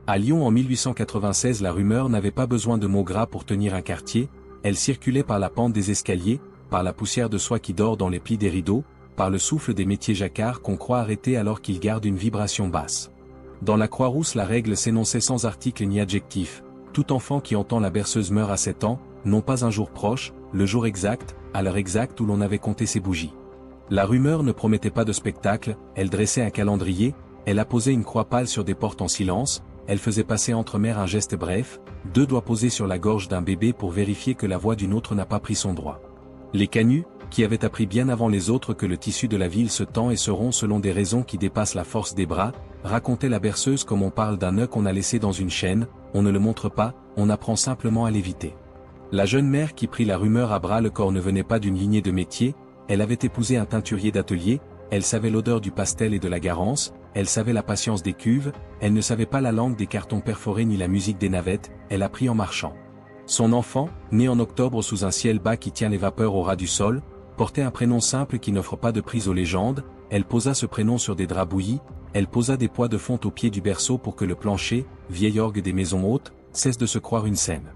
À Lyon en 1896, la rumeur n'avait pas besoin de mots gras pour tenir un quartier, elle circulait par la pente des escaliers, par la poussière de soie qui dort dans les plis des rideaux, par le souffle des métiers jacquards qu'on croit arrêtés alors qu'ils gardent une vibration basse. Dans la Croix-Rousse, la règle s'énonçait sans article ni adjectif. Tout enfant qui entend la berceuse meurt à 7 ans, non pas un jour proche, le jour exact, à l'heure exacte où l'on avait compté ses bougies. La rumeur ne promettait pas de spectacle, elle dressait un calendrier, elle apposait une croix pâle sur des portes en silence, elle faisait passer entre mères un geste bref, 2 doigts posés sur la gorge d'un bébé pour vérifier que la voix d'une autre n'a pas pris son droit. Les canuts, qui avaient appris bien avant les autres que le tissu de la ville se tend et se rompt selon des raisons qui dépassent la force des bras, racontaient la berceuse comme on parle d'un nœud qu'on a laissé dans une chaîne, on ne le montre pas, on apprend simplement à l'éviter. La jeune mère qui prit la rumeur à bras le corps ne venait pas d'une lignée de métier, elle avait épousé un teinturier d'atelier, elle savait l'odeur du pastel et de la garance, elle savait la patience des cuves, elle ne savait pas la langue des cartons perforés ni la musique des navettes, elle apprit en marchant. Son enfant, né en octobre sous un ciel bas qui tient les vapeurs au ras du sol, portait un prénom simple qui n'offre pas de prise aux légendes, elle posa ce prénom sur des draps bouillis, elle posa des pois de fonte au pied du berceau pour que le plancher, vieil orgue des maisons hautes, cesse de se croire une scène.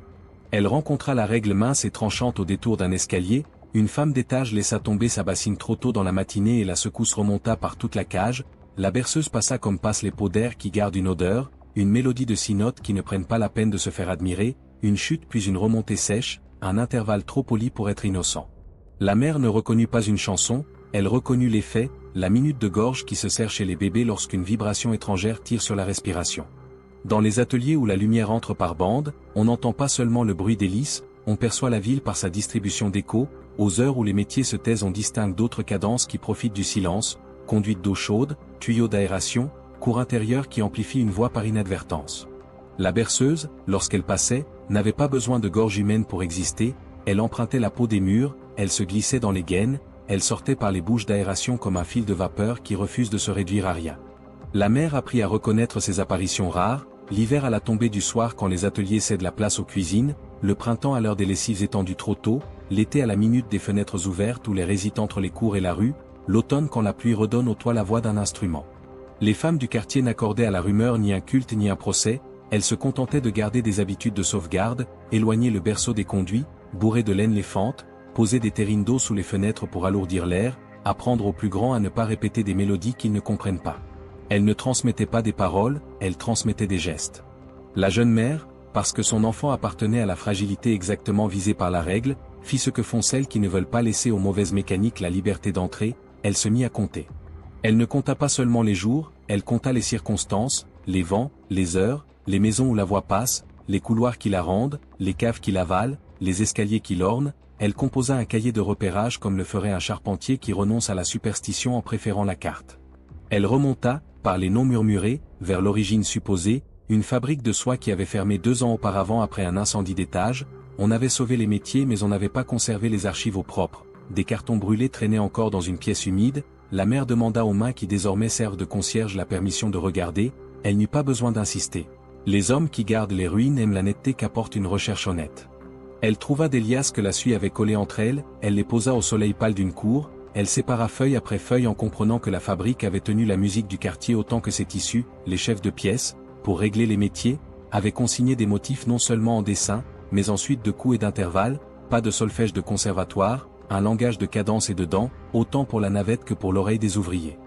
Elle rencontra la règle mince et tranchante au détour d'un escalier, une femme d'étage laissa tomber sa bassine trop tôt dans la matinée et la secousse remonta par toute la cage, la berceuse passa comme passent les pots d'air qui gardent une odeur, une mélodie de 6 notes qui ne prennent pas la peine de se faire admirer, une chute puis une remontée sèche, un intervalle trop poli pour être innocent. La mère ne reconnut pas une chanson, elle reconnut l'effet, la minute de gorge qui se serre chez les bébés lorsqu'une vibration étrangère tire sur la respiration. Dans les ateliers où la lumière entre par bande, on n'entend pas seulement le bruit des lisses, on perçoit la ville par sa distribution d'écho, aux heures où les métiers se taisent on distingue d'autres cadences qui profitent du silence, conduite d'eau chaude, tuyaux d'aération, cours intérieur qui amplifie une voix par inadvertance. La berceuse, lorsqu'elle passait, n'avait pas besoin de gorge humaine pour exister, elle empruntait la peau des murs, elle se glissait dans les gaines, elle sortait par les bouches d'aération comme un fil de vapeur qui refuse de se réduire à rien. La mère apprit à reconnaître ces apparitions rares, l'hiver à la tombée du soir quand les ateliers cèdent la place aux cuisines, le printemps à l'heure des lessives étendues trop tôt, l'été à la minute des fenêtres ouvertes où l'air hésite entre les cours et la rue, l'automne quand la pluie redonne au toit la voix d'un instrument. Les femmes du quartier n'accordaient à la rumeur ni un culte ni un procès, elles se contentaient de garder des habitudes de sauvegarde, éloigner le berceau des conduits, bourrer de laine les fentes, poser des terrines d'eau sous les fenêtres pour alourdir l'air, apprendre aux plus grands à ne pas répéter des mélodies qu'ils ne comprennent pas. Elles ne transmettaient pas des paroles, elles transmettaient des gestes. La jeune mère, parce que son enfant appartenait à la fragilité exactement visée par la règle, fit ce que font celles qui ne veulent pas laisser aux mauvaises mécaniques la liberté d'entrer, elle se mit à compter. Elle ne compta pas seulement les jours, elle compta les circonstances, les vents, les heures, les maisons où la voix passe, les couloirs qui la rendent, les caves qui l'avalent, les escaliers qui l'ornent, elle composa un cahier de repérage comme le ferait un charpentier qui renonce à la superstition en préférant la carte. Elle remonta, par les noms murmurés, vers l'origine supposée, une fabrique de soie qui avait fermé 2 ans auparavant après un incendie d'étage, on avait sauvé les métiers mais on n'avait pas conservé les archives au propre, des cartons brûlés traînaient encore dans une pièce humide, la mère demanda aux mains qui désormais servent de concierge la permission de regarder, elle n'eut pas besoin d'insister. Les hommes qui gardent les ruines aiment la netteté qu'apporte une recherche honnête. Elle trouva des liasses que la suie avait collées entre elles, elle les posa au soleil pâle d'une cour, elle sépara feuille après feuille en comprenant que la fabrique avait tenu la musique du quartier autant que ses tissus, les chefs de pièce, pour régler les métiers, avaient consigné des motifs non seulement en dessin, mais ensuite de coups et d'intervalles, pas de solfège de conservatoire, un langage de cadence et de dents, autant pour la navette que pour l'oreille des ouvriers.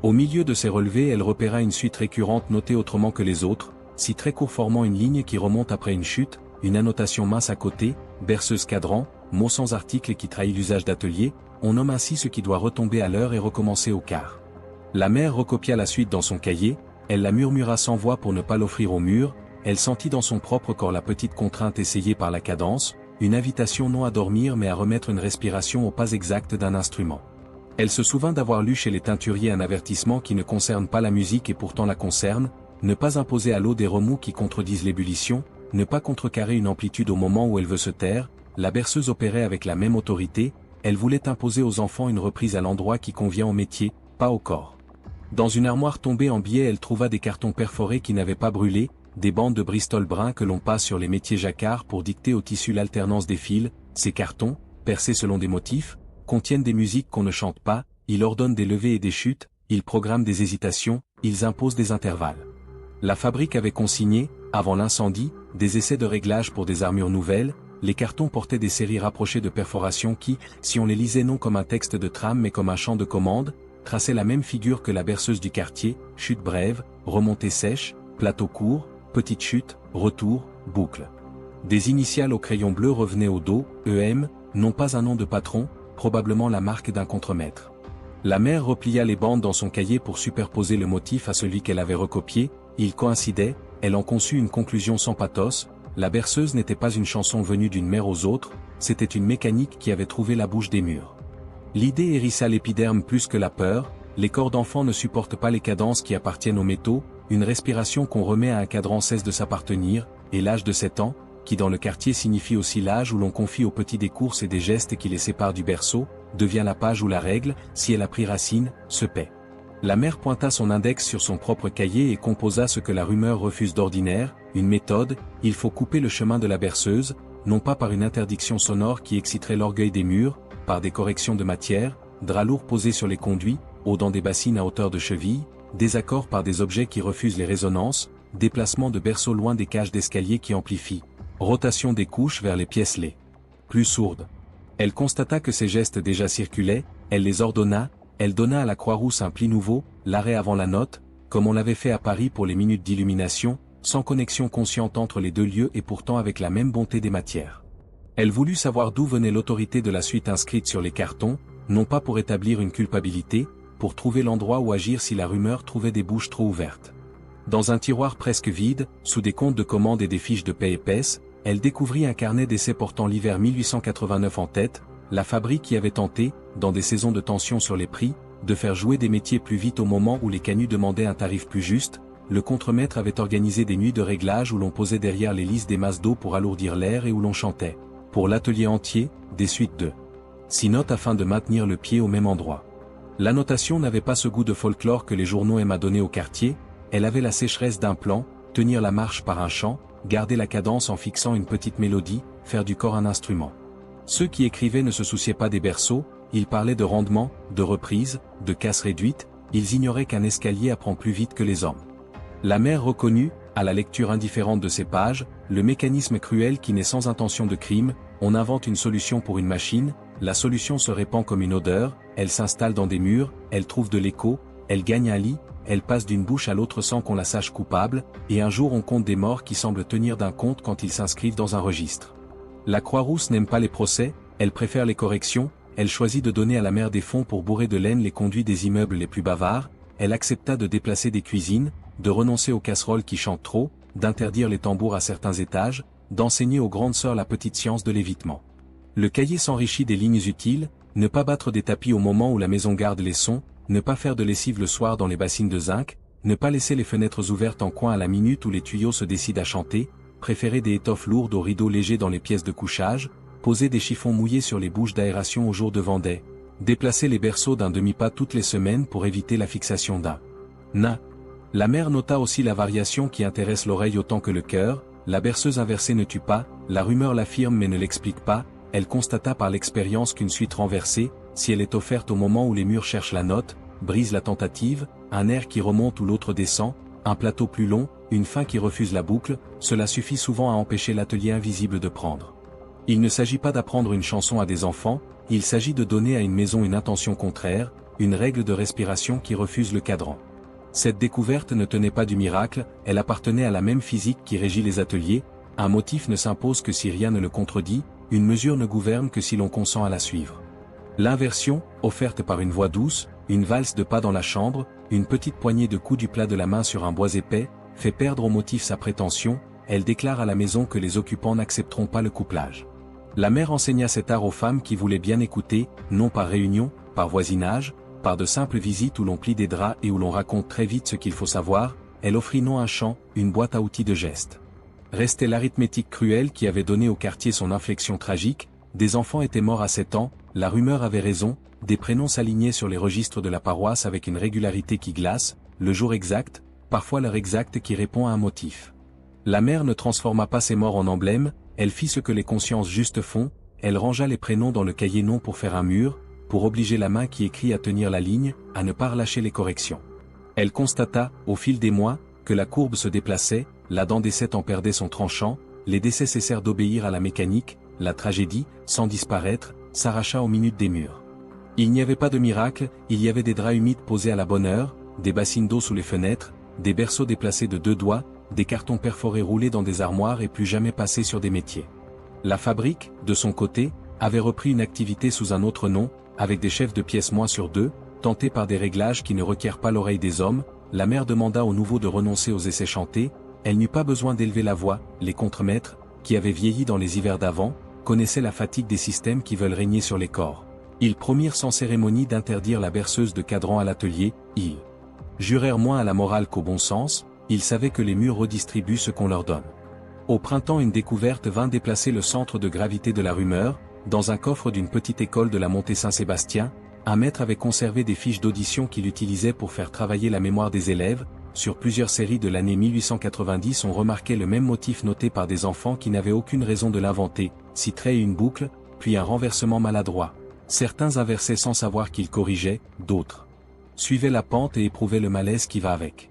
Au milieu de ces relevés elle repéra une suite récurrente notée autrement que les autres, si très court formant une ligne qui remonte après une chute, une annotation mince à côté, berceuse cadran, mot sans article qui trahit l'usage d'atelier, on nomme ainsi ce qui doit retomber à l'heure et recommencer au quart. La mère recopia la suite dans son cahier, elle la murmura sans voix pour ne pas l'offrir au mur, elle sentit dans son propre corps la petite contrainte essayée par la cadence, une invitation non à dormir mais à remettre une respiration au pas exact d'un instrument. Elle se souvint d'avoir lu chez les teinturiers un avertissement qui ne concerne pas la musique et pourtant la concerne, ne pas imposer à l'eau des remous qui contredisent l'ébullition, ne pas contrecarrer une amplitude au moment où elle veut se taire, la berceuse opérait avec la même autorité, elle voulait imposer aux enfants une reprise à l'endroit qui convient au métier, pas au corps. Dans une armoire tombée en biais elle trouva des cartons perforés qui n'avaient pas brûlé, des bandes de Bristol brun que l'on passe sur les métiers jacquards pour dicter au tissu l'alternance des fils, ces cartons, percés selon des motifs, contiennent des musiques qu'on ne chante pas, ils ordonnent des levées et des chutes, ils programment des hésitations, ils imposent des intervalles. La fabrique avait consigné, avant l'incendie, des essais de réglage pour des armures nouvelles. Les cartons portaient des séries rapprochées de perforations qui, si on les lisait non comme un texte de trame mais comme un champ de commande, traçaient la même figure que la berceuse du quartier: chute brève, remontée sèche, plateau court, petite chute, retour, boucle. Des initiales au crayon bleu revenaient au dos: EM, non pas un nom de patron, probablement la marque d'un contremaître. La mère replia les bandes dans son cahier pour superposer le motif à celui qu'elle avait recopié. Il coïncidait, elle en conçut une conclusion sans pathos: la berceuse n'était pas une chanson venue d'une mère aux autres, c'était une mécanique qui avait trouvé la bouche des murs. L'idée hérissa l'épiderme plus que la peur. Les corps d'enfants ne supportent pas les cadences qui appartiennent aux métaux, une respiration qu'on remet à un cadran cesse de s'appartenir, et l'âge de 7 ans, qui dans le quartier signifie aussi l'âge où l'on confie aux petits des courses et des gestes qui les séparent du berceau, devient la page où la règle, si elle a pris racine, se paie. La mère pointa son index sur son propre cahier et composa ce que la rumeur refuse d'ordinaire: une méthode: il faut couper le chemin de la berceuse, non pas par une interdiction sonore qui exciterait l'orgueil des murs, par des corrections de matière, draps lourds posés sur les conduits, eau dans des bassines à hauteur de cheville, désaccord par des objets qui refusent les résonances, déplacement de berceau loin des cages d'escalier qui amplifient, rotation des couches vers les pièces les plus sourdes. Elle constata que ces gestes déjà circulaient, elle les ordonna. Elle donna à la Croix-Rousse un pli nouveau, l'arrêt avant la note, comme on l'avait fait à Paris pour les minutes d'illumination, sans connexion consciente entre les deux lieux et pourtant avec la même bonté des matières. Elle voulut savoir d'où venait l'autorité de la suite inscrite sur les cartons, non pas pour établir une culpabilité, pour trouver l'endroit où agir si la rumeur trouvait des bouches trop ouvertes. Dans un tiroir presque vide, sous des comptes de commande et des fiches de paie épaisses, elle découvrit un carnet d'essais portant l'hiver 1889 en tête. La fabrique y avait tenté, dans des saisons de tension sur les prix, de faire jouer des métiers plus vite au moment où les canuts demandaient un tarif plus juste. Le contremaître avait organisé des nuits de réglage où l'on posait derrière les lisses des masses d'eau pour alourdir l'air et où l'on chantait, pour l'atelier entier, des suites de 6 notes afin de maintenir le pied au même endroit. La notation n'avait pas ce goût de folklore que les journaux aiment à donner au quartier, elle avait la sécheresse d'un plan: tenir la marche par un chant, garder la cadence en fixant une petite mélodie, faire du corps un instrument. Ceux qui écrivaient ne se souciaient pas des berceaux, ils parlaient de rendement, de reprise, de casse réduite, ils ignoraient qu'un escalier apprend plus vite que les hommes. La mère reconnut, à la lecture indifférente de ces pages, le mécanisme cruel qui naît sans intention de crime: on invente une solution pour une machine, la solution se répand comme une odeur, elle s'installe dans des murs, elle trouve de l'écho, elle gagne un lit, elle passe d'une bouche à l'autre sans qu'on la sache coupable, et un jour on compte des morts qui semblent tenir d'un compte quand ils s'inscrivent dans un registre. La Croix-Rousse n'aime pas les procès, elle préfère les corrections. Elle choisit de donner à la mère des fonds pour bourrer de laine les conduits des immeubles les plus bavards. Elle accepta de déplacer des cuisines, de renoncer aux casseroles qui chantent trop, d'interdire les tambours à certains étages, d'enseigner aux grandes sœurs la petite science de l'évitement. Le cahier s'enrichit des lignes utiles: ne pas battre des tapis au moment où la maison garde les sons, ne pas faire de lessive le soir dans les bassines de zinc, ne pas laisser les fenêtres ouvertes en coin à la minute où les tuyaux se décident à chanter, préférer des étoffes lourdes aux rideaux légers dans les pièces de couchage, poser des chiffons mouillés sur les bouches d'aération au jour de Vendée, déplacer les berceaux d'un demi-pas toutes les semaines pour éviter la fixation d'un nain. La mère nota aussi la variation qui intéresse l'oreille autant que le cœur: la berceuse inversée ne tue pas, la rumeur l'affirme mais ne l'explique pas. Elle constata par l'expérience qu'une suite renversée, si elle est offerte au moment où les murs cherchent la note, brise la tentative: un air qui remonte ou l'autre descend, un plateau plus long, une fin qui refuse la boucle, cela suffit souvent à empêcher l'atelier invisible de prendre. Il ne s'agit pas d'apprendre une chanson à des enfants, il s'agit de donner à une maison une intention contraire, une règle de respiration qui refuse le cadran. Cette découverte ne tenait pas du miracle, elle appartenait à la même physique qui régit les ateliers: un motif ne s'impose que si rien ne le contredit, une mesure ne gouverne que si l'on consent à la suivre. L'inversion, offerte par une voix douce, une valse de pas dans la chambre, une petite poignée de coups du plat de la main sur un bois épais, fait perdre au motif sa prétention. Elle déclare à la maison que les occupants n'accepteront pas le couplage. La mère enseigna cet art aux femmes qui voulaient bien écouter, non par réunion, par voisinage, par de simples visites où l'on plie des draps et où l'on raconte très vite ce qu'il faut savoir. Elle offrit non un chant, une boîte à outils de gestes. Restait l'arithmétique cruelle qui avait donné au quartier son inflexion tragique: des enfants étaient morts à 7 ans, la rumeur avait raison, des prénoms s'alignaient sur les registres de la paroisse avec une régularité qui glace, le jour exact, parfois l'heure exacte qui répond à un motif. La mère ne transforma pas ces morts en emblèmes, elle fit ce que les consciences justes font, elle rangea les prénoms dans le cahier non pour faire un mur, pour obliger la main qui écrit à tenir la ligne, à ne pas relâcher les corrections. Elle constata, au fil des mois, que la courbe se déplaçait, la dent d'essai en perdait son tranchant, les décès cessèrent d'obéir à la mécanique, la tragédie, sans disparaître, s'arracha aux minutes des murs. Il n'y avait pas de miracle, il y avait des draps humides posés à la bonne heure, des bassines d'eau sous les fenêtres, des berceaux déplacés de 2 doigts, des cartons perforés roulés dans des armoires et plus jamais passés sur des métiers. La fabrique, de son côté, avait repris une activité sous un autre nom, avec des chefs de pièce moins sur 2, tentés par des réglages qui ne requièrent pas l'oreille des hommes. La mère demanda aux nouveaux de renoncer aux essais chantés, elle n'eut pas besoin d'élever la voix, les contremaîtres, qui avaient vieilli dans les hivers d'avant, connaissaient la fatigue des systèmes qui veulent régner sur les corps. Ils promirent sans cérémonie d'interdire la berceuse de cadran à l'atelier, ils jurèrent moins à la morale qu'au bon sens, ils savaient que les murs redistribuent ce qu'on leur donne. Au printemps une découverte vint déplacer le centre de gravité de la rumeur, dans un coffre d'une petite école de la montée Saint-Sébastien, un maître avait conservé des fiches d'audition qu'il utilisait pour faire travailler la mémoire des élèves. Sur plusieurs séries de l'année 1890 on remarquait le même motif noté par des enfants qui n'avaient aucune raison de l'inventer, citeraient une boucle, puis un renversement maladroit. Certains inversaient sans savoir qu'ils corrigeaient, d'autres suivaient la pente et éprouvaient le malaise qui va avec.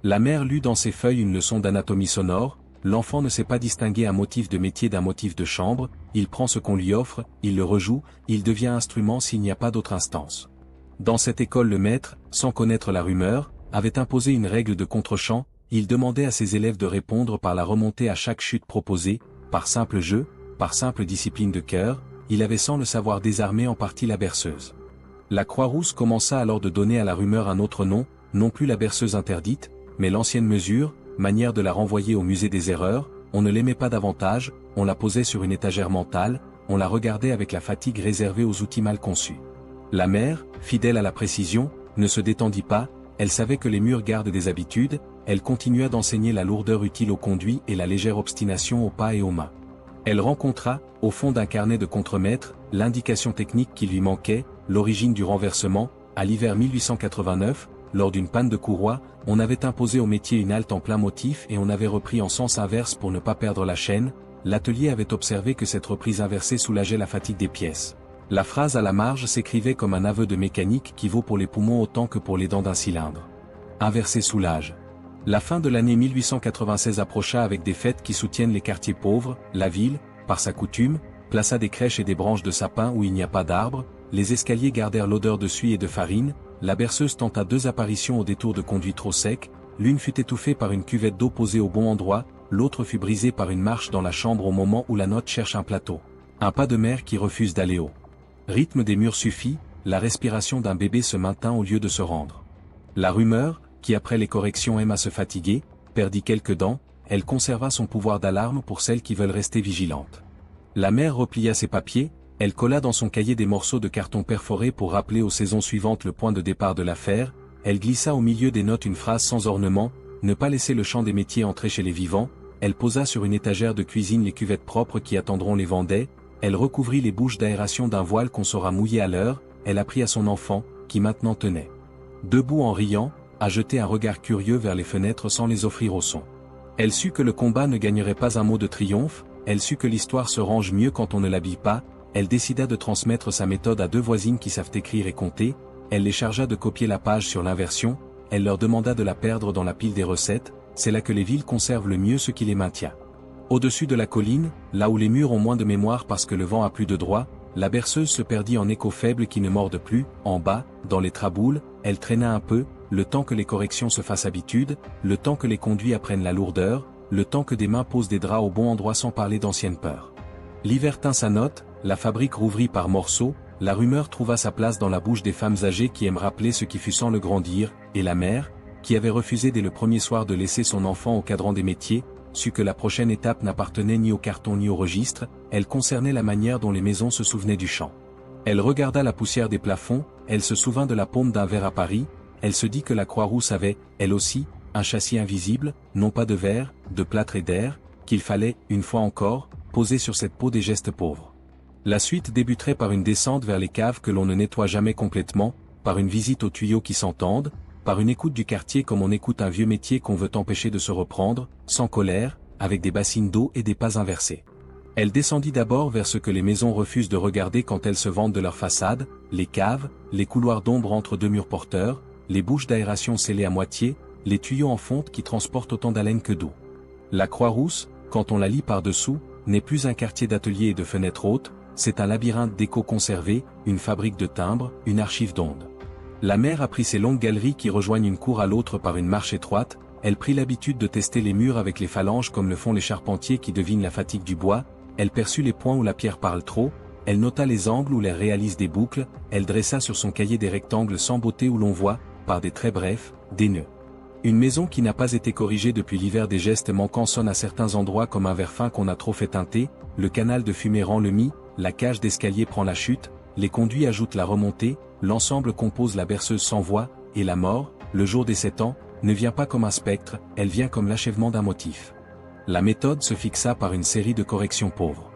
La mère lut dans ses feuilles une leçon d'anatomie sonore, l'enfant ne sait pas distinguer un motif de métier d'un motif de chambre, il prend ce qu'on lui offre, il le rejoue, il devient instrument s'il n'y a pas d'autre instance. Dans cette école le maître, sans connaître la rumeur, avait imposé une règle de contre-champ, il demandait à ses élèves de répondre par la remontée à chaque chute proposée, par simple jeu, par simple discipline de cœur, il avait sans le savoir désarmé en partie la berceuse. La Croix-Rousse commença alors de donner à la rumeur un autre nom, non plus la berceuse interdite, mais l'ancienne mesure, manière de la renvoyer au musée des erreurs, on ne l'aimait pas davantage, on la posait sur une étagère mentale, on la regardait avec la fatigue réservée aux outils mal conçus. La mère, fidèle à la précision, ne se détendit pas, elle savait que les murs gardent des habitudes, elle continua d'enseigner la lourdeur utile au conduit et la légère obstination aux pas et aux mains. Elle rencontra, au fond d'un carnet de contremaître, l'indication technique qui lui manquait, l'origine du renversement. À l'hiver 1889, lors d'une panne de courroie, on avait imposé au métier une halte en plein motif et on avait repris en sens inverse pour ne pas perdre la chaîne. L'atelier avait observé que cette reprise inversée soulageait la fatigue des pièces. La phrase à la marge s'écrivait comme un aveu de mécanique qui vaut pour les poumons autant que pour les dents d'un cylindre. Inversé soulage. La fin de l'année 1896 approcha avec des fêtes qui soutiennent les quartiers pauvres. La ville, par sa coutume, plaça des crèches et des branches de sapin où il n'y a pas d'arbres, les escaliers gardèrent l'odeur de suie et de farine, la berceuse tenta 2 apparitions au détour de conduits trop secs, l'une fut étouffée par une cuvette d'eau posée au bon endroit, l'autre fut brisée par une marche dans la chambre au moment où la note cherche un plateau. Un pas de mère qui refuse d'aller haut. Rythme des murs suffit, la respiration d'un bébé se maintint au lieu de se rendre. La rumeur, qui après les corrections aime à se fatiguer, perdit quelques dents, elle conserva son pouvoir d'alarme pour celles qui veulent rester vigilantes. La mère replia ses papiers, elle colla dans son cahier des morceaux de carton perforés pour rappeler aux saisons suivantes le point de départ de l'affaire, elle glissa au milieu des notes une phrase sans ornement, ne pas laisser le champ des métiers entrer chez les vivants, elle posa sur une étagère de cuisine les cuvettes propres qui attendront les Vendées, elle recouvrit les bouches d'aération d'un voile qu'on saura mouiller à l'heure, elle apprit à son enfant, qui maintenant tenait debout en riant, à jeter un regard curieux vers les fenêtres sans les offrir au son. Elle sut que le combat ne gagnerait pas un mot de triomphe, elle sut que l'histoire se range mieux quand on ne l'habille pas, elle décida de transmettre sa méthode à 2 voisines qui savent écrire et compter, elle les chargea de copier la page sur l'inversion, elle leur demanda de la perdre dans la pile des recettes, c'est là que les villes conservent le mieux ce qui les maintient. Au-dessus de la colline, là où les murs ont moins de mémoire parce que le vent a plus de droit, la berceuse se perdit en échos faibles qui ne mordent plus, en bas, dans les traboules, elle traîna un peu, le temps que les corrections se fassent habitude, le temps que les conduits apprennent la lourdeur, le temps que des mains posent des draps au bon endroit sans parler d'anciennes peurs. L'hiver tint sa note, la fabrique rouvrit par morceaux, la rumeur trouva sa place dans la bouche des femmes âgées qui aiment rappeler ce qui fut sans le grandir, et la mère, qui avait refusé dès le premier soir de laisser son enfant au cadran des métiers, sut que la prochaine étape n'appartenait ni au carton ni au registre, elle concernait la manière dont les maisons se souvenaient du champ. Elle regarda la poussière des plafonds, elle se souvint de la paume d'un verre à Paris, elle se dit que la Croix-Rousse avait, elle aussi, un châssis invisible, non pas de verre, de plâtre et d'air, qu'il fallait, une fois encore, poser sur cette peau des gestes pauvres. La suite débuterait par une descente vers les caves que l'on ne nettoie jamais complètement, par une visite aux tuyaux qui s'entendent, par une écoute du quartier comme on écoute un vieux métier qu'on veut empêcher de se reprendre, sans colère, avec des bassines d'eau et des pas inversés. Elle descendit d'abord vers ce que les maisons refusent de regarder quand elles se vantent de leur façade, les caves, les couloirs d'ombre entre 2 murs porteurs, les bouches d'aération scellées à moitié, les tuyaux en fonte qui transportent autant d'haleine que d'eau. La Croix-Rousse, quand on la lit par-dessous, n'est plus un quartier d'ateliers et de fenêtres hautes, c'est un labyrinthe d'échos conservés, une fabrique de timbres, une archive d'ondes. La mère a pris ces longues galeries qui rejoignent une cour à l'autre par une marche étroite, elle prit l'habitude de tester les murs avec les phalanges comme le font les charpentiers qui devinent la fatigue du bois, elle perçut les points où la pierre parle trop, elle nota les angles où l'air réalise des boucles, elle dressa sur son cahier des rectangles sans beauté où l'on voit, par des traits brefs, des nœuds. Une maison qui n'a pas été corrigée depuis l'hiver, des gestes manquants sonnent à certains endroits comme un verre fin qu'on a trop fait teinter, le canal de fumée rend le mie, la cage d'escalier prend la chute, les conduits ajoutent la remontée, l'ensemble compose la berceuse sans voix, et la mort, le jour des 7 ans, ne vient pas comme un spectre, elle vient comme l'achèvement d'un motif. La méthode se fixa par une série de corrections pauvres.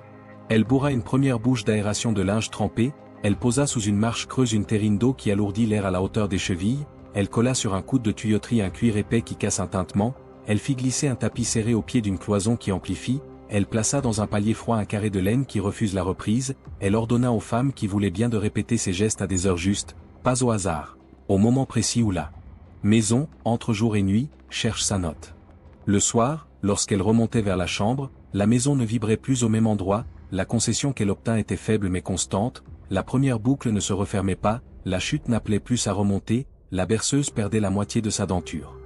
Elle bourra une première bouche d'aération de linge trempé, elle posa sous une marche creuse une terrine d'eau qui alourdit l'air à la hauteur des chevilles, elle colla sur un coude de tuyauterie un cuir épais qui casse un tintement, elle fit glisser un tapis serré au pied d'une cloison qui amplifie, elle plaça dans un palier froid un carré de laine qui refuse la reprise, elle ordonna aux femmes qui voulaient bien de répéter ces gestes à des heures justes, pas au hasard, au moment précis où la maison, entre jour et nuit, cherche sa note. Le soir, lorsqu'elle remontait vers la chambre, la maison ne vibrait plus au même endroit, la concession qu'elle obtint était faible mais constante, la première boucle ne se refermait pas, la chute n'appelait plus à remonter, la berceuse perdait la moitié de sa denture.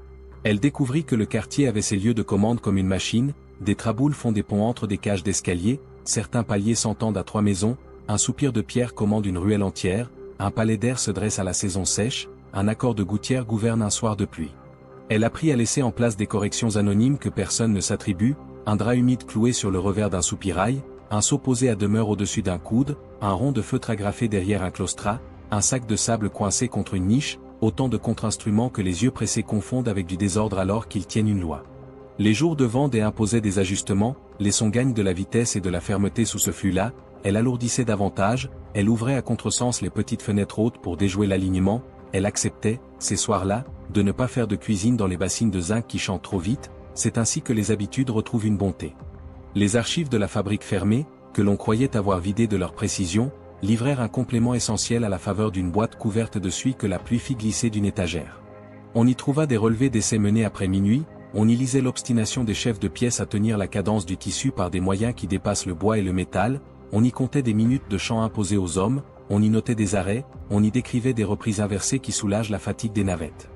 Elle découvrit que le quartier avait ses lieux de commande comme une machine, des traboules font des ponts entre des cages d'escalier, certains paliers s'entendent à 3 maisons, un soupir de pierre commande une ruelle entière, un palais d'air se dresse à la saison sèche, un accord de gouttière gouverne un soir de pluie. Elle apprit à laisser en place des corrections anonymes que personne ne s'attribue, un drap humide cloué sur le revers d'un soupirail, un seau posé à demeure au-dessus d'un coude, un rond de feutre agrafé derrière un claustrat, un sac de sable coincé contre une niche, autant de contre-instruments que les yeux pressés confondent avec du désordre alors qu'ils tiennent une loi. Les jours de Vendée imposaient des ajustements, les sons gagnent de la vitesse et de la fermeté sous ce flux-là, elle alourdissait davantage, elle ouvrait à contresens les petites fenêtres hautes pour déjouer l'alignement, elle acceptait, ces soirs-là, de ne pas faire de cuisine dans les bassines de zinc qui chantent trop vite, c'est ainsi que les habitudes retrouvent une bonté. Les archives de la fabrique fermée, que l'on croyait avoir vidées de leur précision, livrèrent un complément essentiel à la faveur d'une boîte couverte de suie que la pluie fit glisser d'une étagère. On y trouva des relevés d'essais menés après minuit, on y lisait l'obstination des chefs de pièce à tenir la cadence du tissu par des moyens qui dépassent le bois et le métal, on y comptait des minutes de chant imposées aux hommes, on y notait des arrêts, on y décrivait des reprises inversées qui soulagent la fatigue des navettes.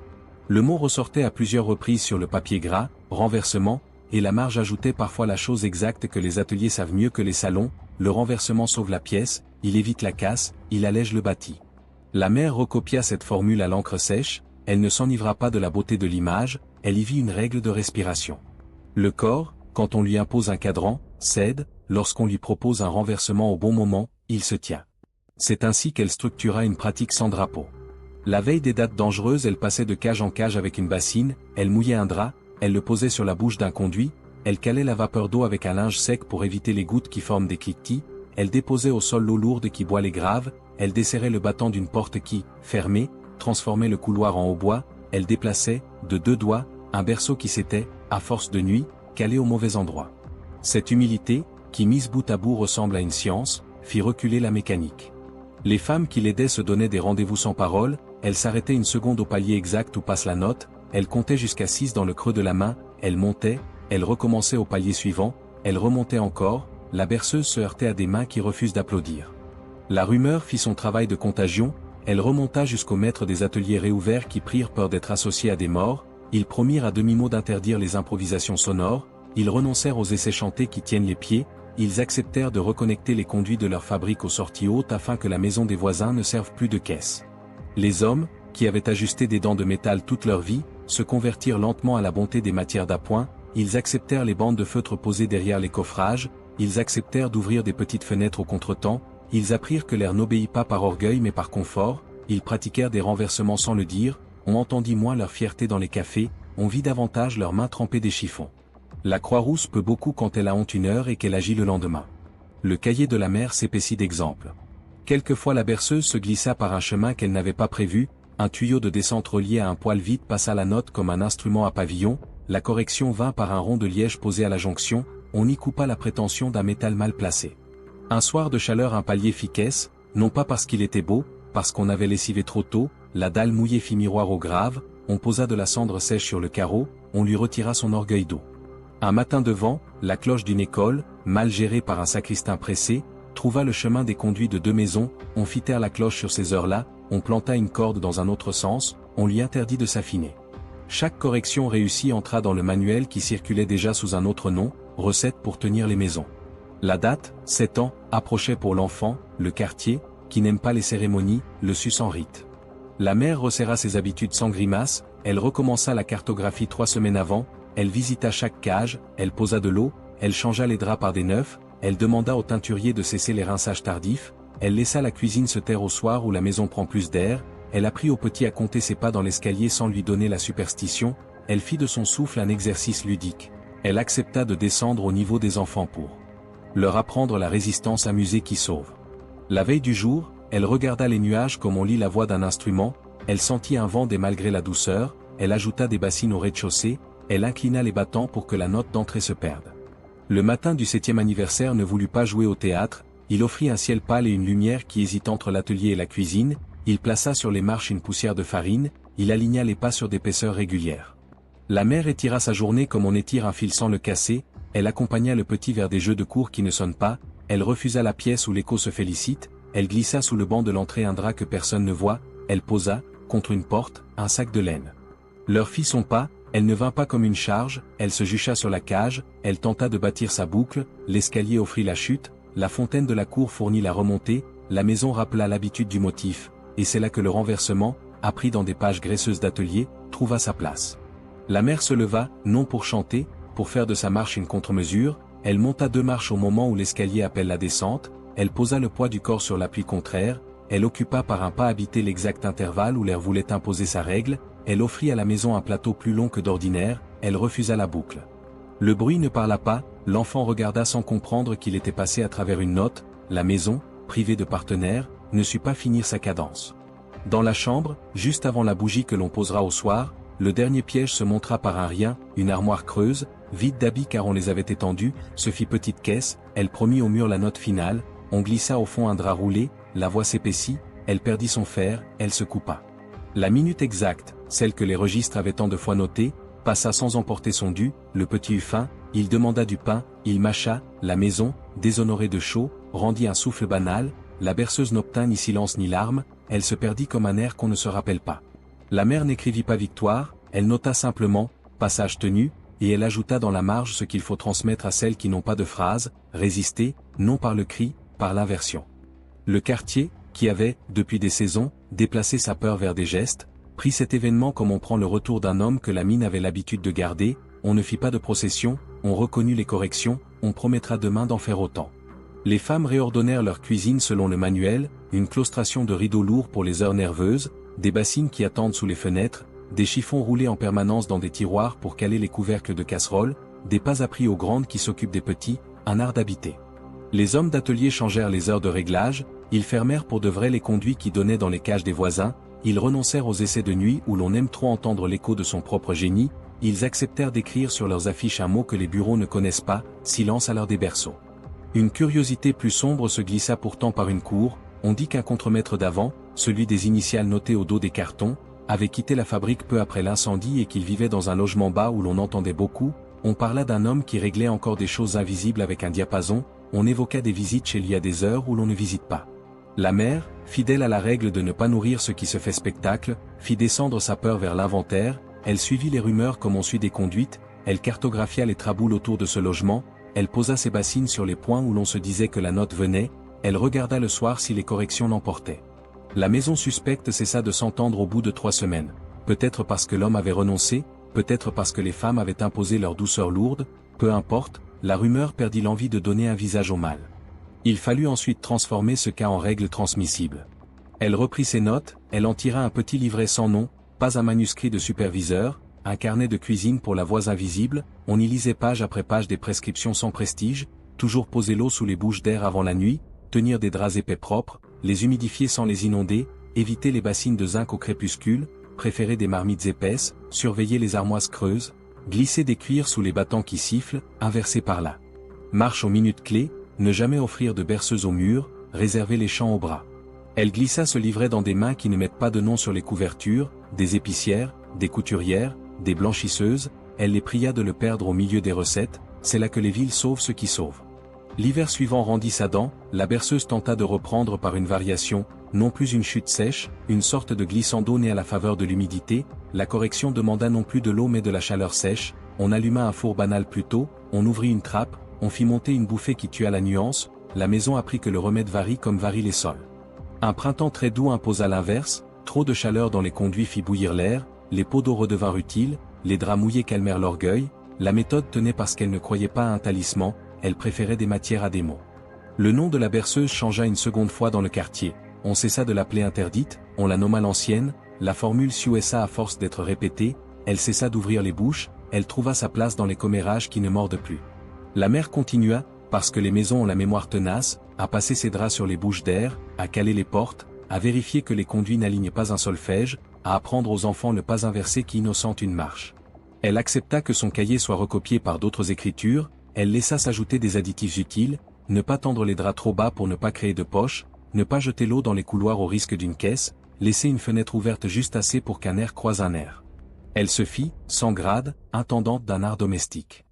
Le mot ressortait à plusieurs reprises sur le papier gras, renversement, et la marge ajoutait parfois la chose exacte que les ateliers savent mieux que les salons, le renversement sauve la pièce, il évite la casse, il allège le bâti. La mère recopia cette formule à l'encre sèche, elle ne s'enivra pas de la beauté de l'image, elle y vit une règle de respiration. Le corps, quand on lui impose un cadran, cède, lorsqu'on lui propose un renversement au bon moment, il se tient. C'est ainsi qu'elle structura une pratique sans drapeau. La veille des dates dangereuses, elle passait de cage en cage avec une bassine, elle mouillait un drap, elle le posait sur la bouche d'un conduit, elle calait la vapeur d'eau avec un linge sec pour éviter les gouttes qui forment des cliquetis, elle déposait au sol l'eau lourde qui boit les graves, elle desserrait le battant d'une porte qui, fermée, transformait le couloir en hautbois, elle déplaçait, de 2 doigts, un berceau qui s'était, à force de nuit, calé au mauvais endroit. Cette humilité, qui mise bout à bout ressemble à une science, fit reculer la mécanique. Les femmes qui l'aidaient se donnaient des rendez-vous sans parole, elles s'arrêtaient une seconde au palier exact où passe la note, elles comptaient jusqu'à 6 dans le creux de la main, elles montaient, elles recommençaient au palier suivant, elles remontaient encore, la berceuse se heurtait à des mains qui refusent d'applaudir. La rumeur fit son travail de contagion, elle remonta jusqu'aux maîtres des ateliers réouverts qui prirent peur d'être associés à des morts, ils promirent à demi-mot d'interdire les improvisations sonores, ils renoncèrent aux essais chantés qui tiennent les pieds, ils acceptèrent de reconnecter les conduits de leur fabrique aux sorties hautes afin que la maison des voisins ne serve plus de caisse. Les hommes, qui avaient ajusté des dents de métal toute leur vie, se convertirent lentement à la bonté des matières d'appoint, ils acceptèrent les bandes de feutre posées derrière les coffrages, ils acceptèrent d'ouvrir des petites fenêtres au contretemps, ils apprirent que l'air n'obéit pas par orgueil mais par confort, ils pratiquèrent des renversements sans le dire, on entendit moins leur fierté dans les cafés, on vit davantage leurs mains tremper des chiffons. La Croix-Rousse peut beaucoup quand elle a honte une heure et qu'elle agit le lendemain. Le cahier de la mère s'épaissit d'exemples. Quelquefois la berceuse se glissa par un chemin qu'elle n'avait pas prévu, un tuyau de descente relié à un poêle vide passa la note comme un instrument à pavillon, la correction vint par un rond de liège posé à la jonction, on y coupa la prétention d'un métal mal placé. Un soir de chaleur un palier fit caisse, non pas parce qu'il était beau, parce qu'on avait lessivé trop tôt, la dalle mouillée fit miroir au grave, on posa de la cendre sèche sur le carreau, on lui retira son orgueil d'eau. Un matin de vent, la cloche d'une école, mal gérée par un sacristain pressé, trouva le chemin des conduits de 2 maisons, on fit taire la cloche sur ces heures-là, on planta une corde dans un autre sens, on lui interdit de s'affiner. Chaque correction réussie entra dans le manuel qui circulait déjà sous un autre nom, recette pour tenir les maisons. La date, 7 ans, approchait pour l'enfant, le quartier, qui n'aime pas les cérémonies, le sus en rite. La mère resserra ses habitudes sans grimace, elle recommença la cartographie 3 semaines avant, elle visita chaque cage, elle posa de l'eau, elle changea les draps par des neufs, elle demanda au teinturier de cesser les rinçages tardifs, elle laissa la cuisine se taire au soir où la maison prend plus d'air, elle apprit au petit à compter ses pas dans l'escalier sans lui donner la superstition, elle fit de son souffle un exercice ludique, elle accepta de descendre au niveau des enfants pour leur apprendre la résistance amusée qui sauve. La veille du jour, elle regarda les nuages comme on lit la voix d'un instrument, elle sentit un vent malgré la douceur, elle ajouta des bassines au rez-de-chaussée, elle inclina les battants pour que la note d'entrée se perde. Le matin du 7e anniversaire ne voulut pas jouer au théâtre, il offrit un ciel pâle et une lumière qui hésite entre l'atelier et la cuisine, il plaça sur les marches une poussière de farine, il aligna les pas sur d'épaisseur régulière. La mère étira sa journée comme on étire un fil sans le casser, elle accompagna le petit vers des jeux de cour qui ne sonnent pas, elle refusa la pièce où l'écho se félicite, elle glissa sous le banc de l'entrée un drap que personne ne voit, elle posa, contre une porte, un sac de laine. Leur fit son pas, elle ne vint pas comme une charge, elle se jucha sur la cage, elle tenta de bâtir sa boucle, l'escalier offrit la chute, la fontaine de la cour fournit la remontée, la maison rappela l'habitude du motif, et c'est là que le renversement, appris dans des pages graisseuses d'atelier, trouva sa place. La mère se leva, non pour chanter, pour faire de sa marche une contre-mesure, elle monta 2 marches au moment où l'escalier appelle la descente, elle posa le poids du corps sur l'appui contraire, elle occupa par un pas habité l'exact intervalle où l'air voulait imposer sa règle, elle offrit à la maison un plateau plus long que d'ordinaire, elle refusa la boucle. Le bruit ne parla pas, l'enfant regarda sans comprendre qu'il était passé à travers une note, la maison, privée de partenaire, ne sut pas finir sa cadence. Dans la chambre, juste avant la bougie que l'on posera au soir, le dernier piège se montra par un rien, une armoire creuse, vide d'habits car on les avait étendus, se fit petite caisse, elle promit au mur la note finale, on glissa au fond un drap roulé, la voix s'épaissit, elle perdit son fer, elle se coupa. La minute exacte, celle que les registres avaient tant de fois notée, passa sans emporter son dû, le petit eut faim, il demanda du pain, il mâcha, la maison, déshonorée de chaud, rendit un souffle banal, la berceuse n'obtint ni silence ni larmes, elle se perdit comme un air qu'on ne se rappelle pas. La mère n'écrivit pas victoire, elle nota simplement, passage tenu, et elle ajouta dans la marge ce qu'il faut transmettre à celles qui n'ont pas de phrase, résister, non par le cri, par l'inversion. Le quartier, qui avait, depuis des saisons, déplacé sa peur vers des gestes, prit cet événement comme on prend le retour d'un homme que la mine avait l'habitude de garder, on ne fit pas de procession, on reconnut les corrections, on promettra demain d'en faire autant. Les femmes réordonnèrent leur cuisine selon le manuel, une claustration de rideaux lourds pour les heures nerveuses, des bassines qui attendent sous les fenêtres, des chiffons roulés en permanence dans des tiroirs pour caler les couvercles de casseroles, des pas appris aux grandes qui s'occupent des petits, un art d'habiter. Les hommes d'atelier changèrent les heures de réglage, ils fermèrent pour de vrai les conduits qui donnaient dans les cages des voisins, ils renoncèrent aux essais de nuit où l'on aime trop entendre l'écho de son propre génie, ils acceptèrent d'écrire sur leurs affiches un mot que les bureaux ne connaissent pas, silence à l'heure des berceaux. Une curiosité plus sombre se glissa pourtant par une cour, on dit qu'un contremaître d'avant, celui des initiales notées au dos des cartons, avait quitté la fabrique peu après l'incendie et qu'il vivait dans un logement bas où l'on entendait beaucoup, on parla d'un homme qui réglait encore des choses invisibles avec un diapason, on évoqua des visites chez lui à des heures où l'on ne visite pas. La mère, fidèle à la règle de ne pas nourrir ce qui se fait spectacle, fit descendre sa peur vers l'inventaire, elle suivit les rumeurs comme on suit des conduites, elle cartographia les traboules autour de ce logement, elle posa ses bassines sur les points où l'on se disait que la note venait, elle regarda le soir si les corrections l'emportaient. La maison suspecte cessa de s'entendre au bout de 3 semaines, peut-être parce que l'homme avait renoncé, peut-être parce que les femmes avaient imposé leur douceur lourde, peu importe, la rumeur perdit l'envie de donner un visage au mal. Il fallut ensuite transformer ce cas en règle transmissible. Elle reprit ses notes, elle en tira un petit livret sans nom, pas un manuscrit de superviseur, un carnet de cuisine pour la voix invisible, on y lisait page après page des prescriptions sans prestige, toujours poser l'eau sous les bouches d'air avant la nuit, tenir des draps épais propres, les humidifier sans les inonder, éviter les bassines de zinc au crépuscule, préférer des marmites épaisses, surveiller les armoires creuses, glisser des cuirs sous les battants qui sifflent, inverser par là. Marche aux minutes clés, ne jamais offrir de berceuse au mur, réserver les champs aux bras. Elle glissa ce livret dans des mains qui ne mettent pas de nom sur les couvertures, des épicières, des couturières, des blanchisseuses, elle les pria de le perdre au milieu des recettes, c'est là que les villes sauvent ceux qui sauvent. L'hiver suivant rendit sa dent, la berceuse tenta de reprendre par une variation, non plus une chute sèche, une sorte de glissando né à la faveur de l'humidité, la correction demanda non plus de l'eau mais de la chaleur sèche, on alluma un four banal plus tôt, on ouvrit une trappe, on fit monter une bouffée qui tua la nuance, la maison apprit que le remède varie comme varient les sols. Un printemps très doux imposa l'inverse, trop de chaleur dans les conduits fit bouillir l'air, les pots d'eau redevinrent utiles, les draps mouillés calmèrent l'orgueil, la méthode tenait parce qu'elle ne croyait pas à un talisman, elle préférait des matières à des mots. Le nom de la berceuse changea une seconde fois dans le quartier, on cessa de l'appeler interdite, on la nomma l'ancienne, la formule suessa à force d'être répétée, elle cessa d'ouvrir les bouches, elle trouva sa place dans les commérages qui ne mordent plus. La mère continua, parce que les maisons ont la mémoire tenace, à passer ses draps sur les bouches d'air, à caler les portes, à vérifier que les conduits n'alignent pas un solfège, à apprendre aux enfants le pas inversé qui innocente une marche. Elle accepta que son cahier soit recopié par d'autres écritures, elle laissa s'ajouter des additifs utiles, ne pas tendre les draps trop bas pour ne pas créer de poche, ne pas jeter l'eau dans les couloirs au risque d'une caisse, laisser une fenêtre ouverte juste assez pour qu'un air croise un air. Elle se fit, sans grade, intendante d'un art domestique.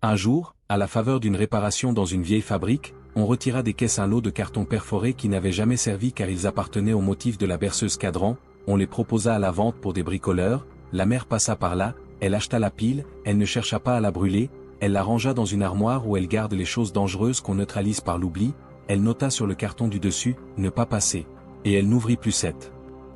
Un jour, à la faveur d'une réparation dans une vieille fabrique, on retira des caisses un lot de cartons perforés qui n'avaient jamais servi car ils appartenaient au motif de la berceuse cadran, on les proposa à la vente pour des bricoleurs, la mère passa par là, elle acheta la pile, elle ne chercha pas à la brûler, elle la rangea dans une armoire où elle garde les choses dangereuses qu'on neutralise par l'oubli, elle nota sur le carton du dessus, ne pas passer, et elle n'ouvrit plus cette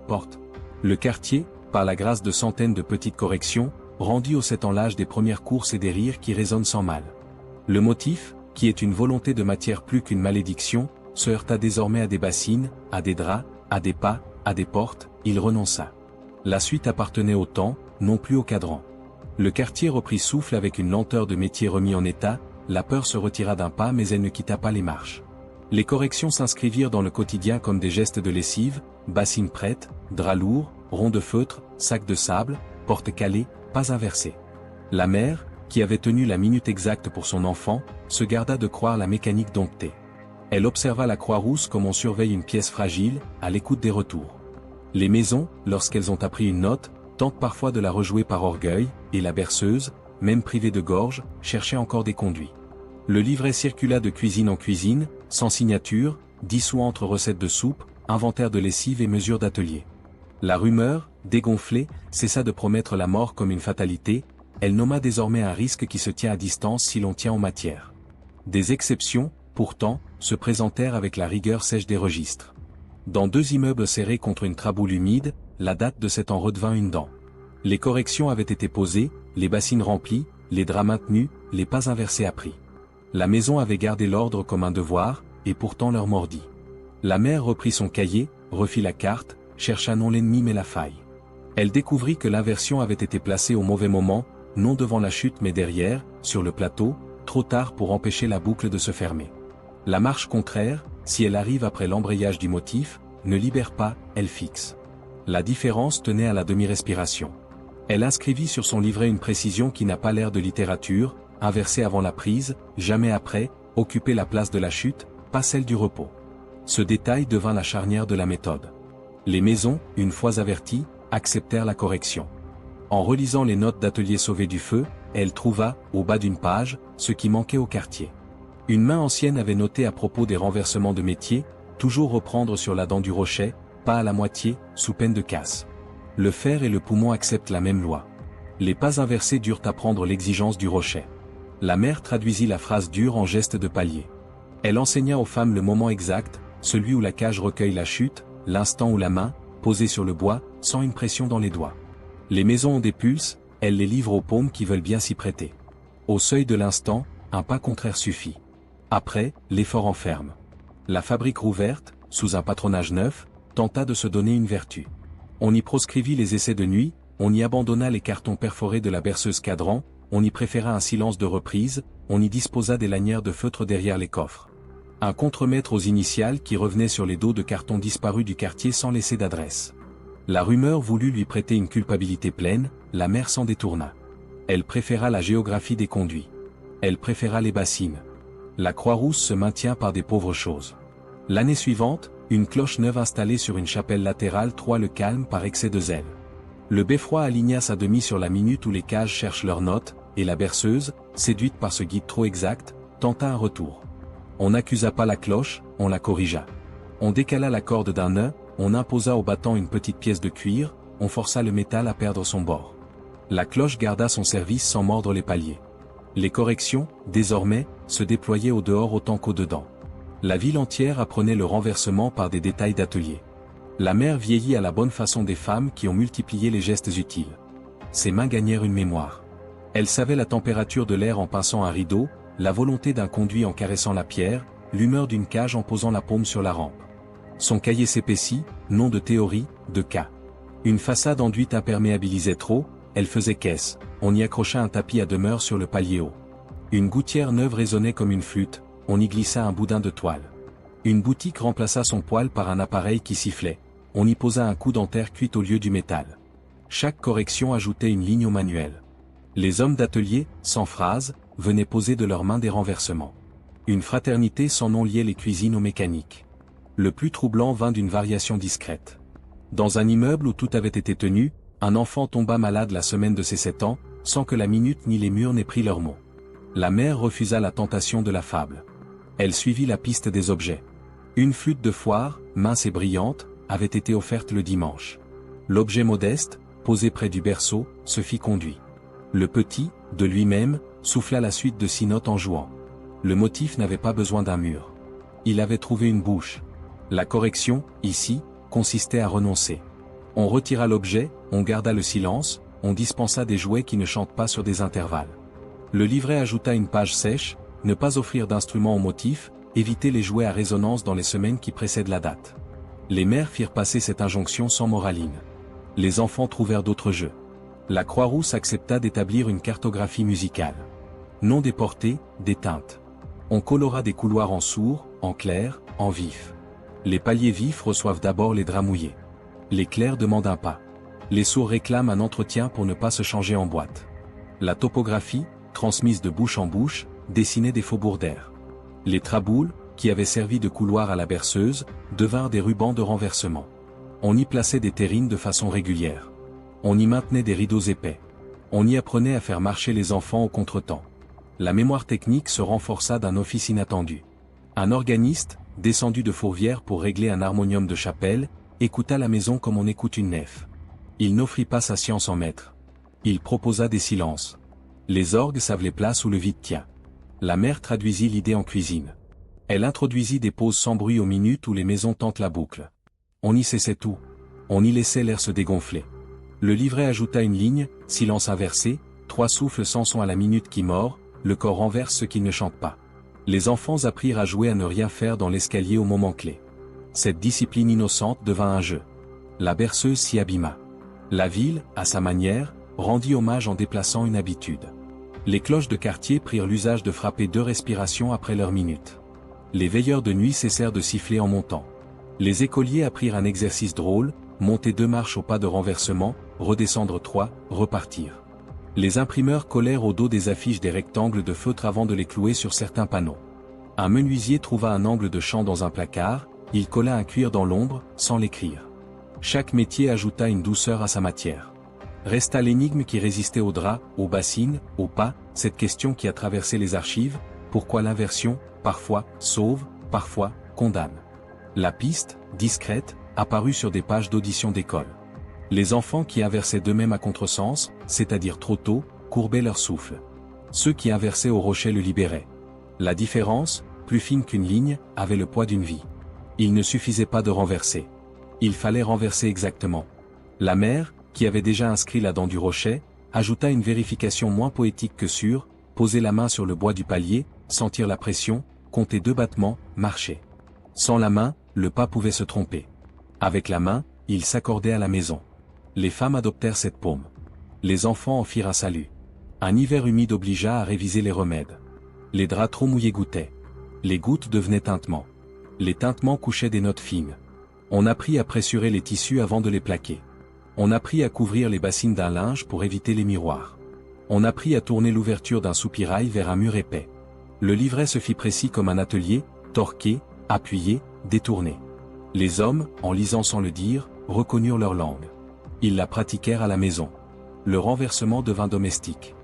porte. Le quartier, par la grâce de centaines de petites corrections, rendit au 7 ans l'âge des premières courses et des rires qui résonnent sans mal. Le motif, qui est une volonté de matière plus qu'une malédiction, se heurta désormais à des bassines, à des draps, à des pas, à des portes, il renonça. La suite appartenait au temps, non plus au cadran. Le quartier reprit souffle avec une lenteur de métier remis en état, la peur se retira d'un pas mais elle ne quitta pas les marches. Les corrections s'inscrivirent dans le quotidien comme des gestes de lessive, bassines prêtes, draps lourds, ronds de feutre, sacs de sable, portes calées, pas inversées. La mère, qui avait tenu la minute exacte pour son enfant, se garda de croire la mécanique domptée. Elle observa la Croix-Rousse comme on surveille une pièce fragile, à l'écoute des retours. Les maisons, lorsqu'elles ont appris une note, tentent parfois de la rejouer par orgueil, et la berceuse, même privée de gorge, cherchait encore des conduits. Le livret circula de cuisine en cuisine, sans signature, dissous entre recettes de soupe, inventaire de lessive et mesures d'atelier. La rumeur, dégonflée, cessa de promettre la mort comme une fatalité, elle nomma désormais un risque qui se tient à distance si l'on tient aux matières. Des exceptions, pourtant, se présentèrent avec la rigueur sèche des registres. Dans 2 immeubles serrés contre une traboule humide, la date de cet an redevint une dent. Les corrections avaient été posées, les bassines remplies, les draps maintenus, les pas inversés appris. La maison avait gardé l'ordre comme un devoir, et pourtant leur mordit. La mère reprit son cahier, refit la carte, chercha non l'ennemi mais la faille. Elle découvrit que l'inversion avait été placée au mauvais moment, non devant la chute mais derrière, sur le plateau, trop tard pour empêcher la boucle de se fermer. La marche contraire, si elle arrive après l'embrayage du motif, ne libère pas, elle fixe. La différence tenait à la demi-respiration. Elle inscrivit sur son livret une précision qui n'a pas l'air de littérature, inverser avant la prise, jamais après, occuper la place de la chute, pas celle du repos. Ce détail devint la charnière de la méthode. Les maisons, une fois averties, acceptèrent la correction. En relisant les notes d'atelier sauvé du feu, elle trouva, au bas d'une page, ce qui manquait au quartier. Une main ancienne avait noté à propos des renversements de métier, toujours reprendre sur la dent du rocher, pas à la moitié, sous peine de casse. Le fer et le poumon acceptent la même loi. Les pas inversés durent apprendre l'exigence du rocher. La mère traduisit la phrase dure en geste de palier. Elle enseigna aux femmes le moment exact, celui où la cage recueille la chute, l'instant où la main, posée sur le bois, sent une pression dans les doigts. Les maisons ont des pulses, elle les livre aux paumes qui veulent bien s'y prêter. Au seuil de l'instant, un pas contraire suffit. Après, l'effort enferme. La fabrique rouverte, sous un patronage neuf, tenta de se donner une vertu. On y proscrivit les essais de nuit, on y abandonna les cartons perforés de la berceuse cadran, on y préféra un silence de reprise, on y disposa des lanières de feutre derrière les coffres. Un contremaître aux initiales qui revenait sur les dos de cartons disparus du quartier sans laisser d'adresse. La rumeur voulut lui prêter une culpabilité pleine, la mère s'en détourna. Elle préféra la géographie des conduits. Elle préféra les bassines. La Croix-Rousse se maintient par des pauvres choses. L'année suivante, une cloche neuve installée sur une chapelle latérale troua le calme par excès de zèle. Le beffroi aligna sa demi sur la minute où les cages cherchent leurs notes, et la berceuse, séduite par ce guide trop exact, tenta un retour. On n'accusa pas la cloche, on la corrigea. On décala la corde d'un nœud, on imposa au battant une petite pièce de cuir, on força le métal à perdre son bord. La cloche garda son service sans mordre les paliers. Les corrections, désormais, se déployaient au dehors autant qu'au dedans. La ville entière apprenait le renversement par des détails d'atelier. La mère vieillit à la bonne façon des femmes qui ont multiplié les gestes utiles. Ses mains gagnèrent une mémoire. Elle savait la température de l'air en pinçant un rideau, la volonté d'un conduit en caressant la pierre, l'humeur d'une cage en posant la paume sur la rampe. Son cahier s'épaissit, non de théorie, de cas. Une façade enduite imperméabilisait trop, elle faisait caisse, on y accrocha un tapis à demeure sur le palier haut. Une gouttière neuve résonnait comme une flûte, on y glissa un boudin de toile. Une boutique remplaça son poêle par un appareil qui sifflait, on y posa un coude en terre cuite au lieu du métal. Chaque correction ajoutait une ligne au manuel. Les hommes d'atelier, sans phrase, venaient poser de leurs mains des renversements. Une fraternité sans nom liait les cuisines aux mécaniques. Le plus troublant vint d'une variation discrète. Dans un immeuble où tout avait été tenu, un enfant tomba malade la semaine de ses 7 ans, sans que la minute ni les murs n'aient pris leur mot. La mère refusa la tentation de la fable. Elle suivit la piste des objets. Une flûte de foire, mince et brillante, avait été offerte le dimanche. L'objet modeste, posé près du berceau, se fit conduit. Le petit, de lui-même, souffla la suite de 6 notes en jouant. Le motif n'avait pas besoin d'un mur. Il avait trouvé une bouche. La correction, ici, consistait à renoncer. On retira l'objet, on garda le silence, on dispensa des jouets qui ne chantent pas sur des intervalles. Le livret ajouta une page sèche, ne pas offrir d'instruments au motif, éviter les jouets à résonance dans les semaines qui précèdent la date. Les mères firent passer cette injonction sans moraline. Les enfants trouvèrent d'autres jeux. La Croix-Rousse accepta d'établir une cartographie musicale. Non des portées, des teintes. On colora des couloirs en sourd, en clair, en vif. Les paliers vifs reçoivent d'abord les draps mouillés. Les clairs demandent un pas. Les sourds réclament un entretien pour ne pas se changer en boîte. La topographie, transmise de bouche en bouche, dessinait des faubourgs d'air. Les traboules, qui avaient servi de couloir à la berceuse, devinrent des rubans de renversement. On y plaçait des terrines de façon régulière. On y maintenait des rideaux épais. On y apprenait à faire marcher les enfants au contretemps. La mémoire technique se renforça d'un office inattendu. Un organiste, descendu de Fourvière pour régler un harmonium de chapelle, écouta la maison comme on écoute une nef. Il n'offrit pas sa science en maître. Il proposa des silences. Les orgues savent les places où le vide tient. La mère traduisit l'idée en cuisine. Elle introduisit des pauses sans bruit aux minutes où les maisons tentent la boucle. On y cessait tout. On y laissait l'air se dégonfler. Le livret ajouta une ligne, silence inversé, 3 souffles sans son à la minute qui mord, le corps renverse ce qu'il ne chante pas. Les enfants apprirent à jouer à ne rien faire dans l'escalier au moment clé. Cette discipline innocente devint un jeu. La berceuse s'y abîma. La ville, à sa manière, rendit hommage en déplaçant une habitude. Les cloches de quartier prirent l'usage de frapper 2 respirations après leur minute. Les veilleurs de nuit cessèrent de siffler en montant. Les écoliers apprirent un exercice drôle, monter 2 marches au pas de renversement, redescendre 3, repartir. Les imprimeurs collèrent au dos des affiches des rectangles de feutre avant de les clouer sur certains panneaux. Un menuisier trouva un angle de champ dans un placard, il colla un cuir dans l'ombre, sans l'écrire. Chaque métier ajouta une douceur à sa matière. Resta l'énigme qui résistait aux draps, aux bassines, aux pas, cette question qui a traversé les archives, pourquoi l'inversion, parfois, sauve, parfois, condamne. La piste, discrète, apparut sur des pages d'audition d'école. Les enfants qui inversaient d'eux-mêmes à contresens, c'est-à-dire trop tôt, courbaient leur souffle. Ceux qui inversaient au rocher le libéraient. La différence, plus fine qu'une ligne, avait le poids d'une vie. Il ne suffisait pas de renverser. Il fallait renverser exactement. La mère, qui avait déjà inscrit la dent du rocher, ajouta une vérification moins poétique que sûre, poser la main sur le bois du palier, sentir la pression, compter 2 battements, marcher. Sans la main, le pas pouvait se tromper. Avec la main, il s'accordait à la maison. Les femmes adoptèrent cette paume. Les enfants en firent un salut. Un hiver humide obligea à réviser les remèdes. Les draps trop mouillés goûtaient. Les gouttes devenaient tintements. Les tintements couchaient des notes fines. On apprit à pressurer les tissus avant de les plaquer. On apprit à couvrir les bassines d'un linge pour éviter les miroirs. On apprit à tourner l'ouverture d'un soupirail vers un mur épais. Le livret se fit précis comme un atelier, torqué, appuyé, détourné. Les hommes, en lisant sans le dire, reconnurent leur langue. Ils la pratiquèrent à la maison. Le renversement devint domestique.